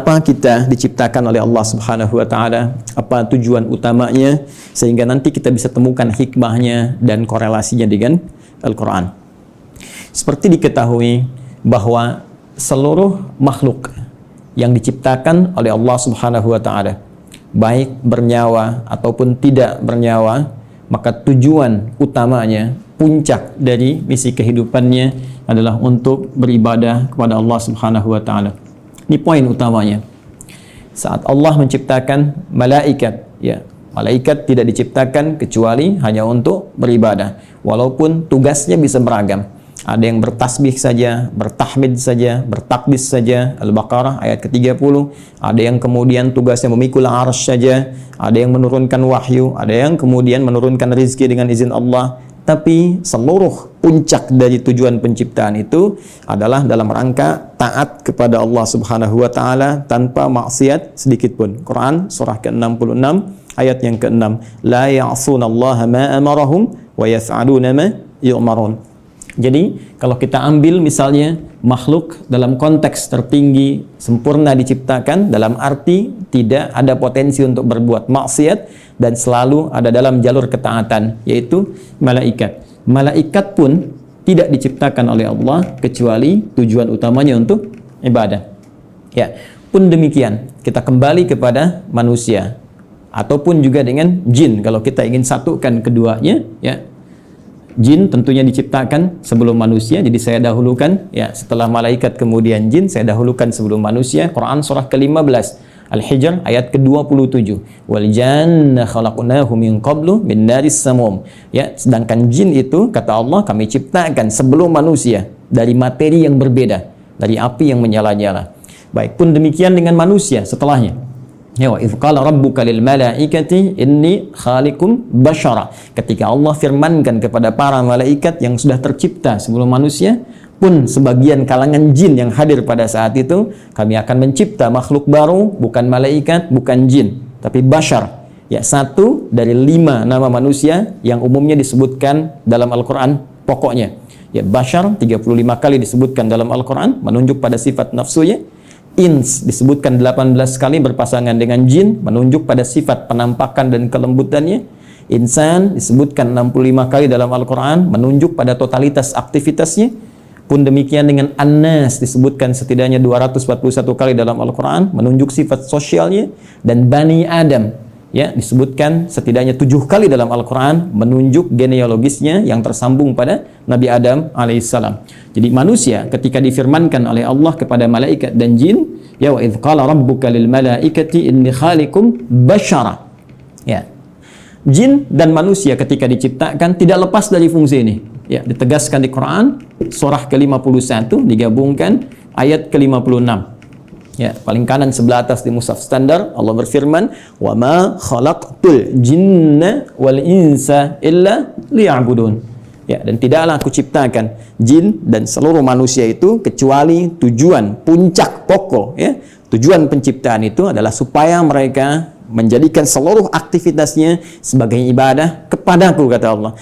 kenapa kita diciptakan oleh Allah Subhanahu wa taala, apa tujuan utamanya, sehingga nanti kita bisa temukan hikmahnya dan korelasinya dengan Al-Qur'an. Seperti diketahui bahwa seluruh makhluk yang diciptakan oleh Allah Subhanahu wa taala, baik bernyawa ataupun tidak bernyawa, maka tujuan utamanya, puncak dari misi kehidupannya adalah untuk beribadah kepada Allah Subhanahu wa taala. Ini poin utamanya. Saat Allah menciptakan malaikat, ya, malaikat tidak diciptakan kecuali hanya untuk beribadah. Walaupun tugasnya bisa beragam. Ada yang bertasbih saja, bertahmid saja, bertakbis saja, Al-Baqarah ayat ke-30. Ada yang kemudian tugasnya memikul arsy saja, ada yang menurunkan wahyu, ada yang kemudian menurunkan rezeki dengan izin Allah. Tapi seluruh puncak dari tujuan penciptaan itu adalah dalam rangka taat kepada Allah Subhanahu wa taala tanpa maksiat sedikit pun. Quran surah ke-66 ayat yang ke-6. La ya'sunallaha ma amarahum wa yaf'aluna ma yu'marun. Jadi kalau kita ambil misalnya makhluk dalam konteks tertinggi, sempurna diciptakan dalam arti tidak ada potensi untuk berbuat maksiat dan selalu ada dalam jalur ketaatan, yaitu malaikat. Malaikat pun tidak diciptakan oleh Allah kecuali tujuan utamanya untuk ibadah. Ya, pun demikian kita kembali kepada manusia ataupun juga dengan jin kalau kita ingin satukan keduanya, ya. Jin tentunya diciptakan sebelum manusia, jadi saya dahulukan, ya, setelah malaikat kemudian jin, saya dahulukan sebelum manusia. Quran surah ke-15 Al-Hijr ayat ke-27. Wal janna khalaqnahu min qablu min naris samum. Ya, sedangkan jin itu kata Allah kami ciptakan sebelum manusia dari materi yang berbeda, dari api yang menyala-nyala. Baik, pun demikian dengan manusia setelahnya. Ya, wa idz qala rabbuka lil malaikati inni khaliqum basyara. Ketika Allah firmankan kepada para malaikat yang sudah tercipta sebelum manusia, pun sebagian kalangan jin yang hadir pada saat itu, kami akan mencipta makhluk baru, bukan malaikat, bukan jin, tapi basyar. Ya, satu dari 5 nama manusia yang umumnya disebutkan dalam Al-Qur'an pokoknya. Ya, basyar 35 kali disebutkan dalam Al-Qur'an menunjuk pada sifat nafsunya. Ins disebutkan 18 kali berpasangan dengan jin menunjuk pada sifat penampakan dan kelembutannya. Insan disebutkan 65 kali dalam Al-Qur'an menunjuk pada totalitas aktivitasnya. Pun demikian dengan An-Nas disebutkan setidaknya 241 kali dalam Al-Qur'an menunjuk sifat sosialnya. Dan Bani Adam, ya, disebutkan setidaknya 7 kali dalam Al-Qur'an menunjuk genealogisnya yang tersambung pada Nabi Adam alaihissalam. Jadi manusia ketika difirmankan oleh Allah kepada malaikat dan jin, ya wa idz qala rabbuka lil malaikati inni khaliqum basyara. Ya. Jin dan manusia ketika diciptakan tidak lepas dari fungsi ini. Ya, ditegaskan di Quran surah ke-51 digabungkan ayat ke-56. Ya, paling kanan sebelah atas di mushaf standar Allah berfirman, "Wa ma khalaqtul jinna wal insa illa liya'budun." Ya, dan tidaklah aku ciptakan jin dan seluruh manusia itu kecuali tujuan puncak pokok, ya. Tujuan penciptaan itu adalah supaya mereka menjadikan seluruh aktivitasnya sebagai ibadah kepadaku, kata Allah.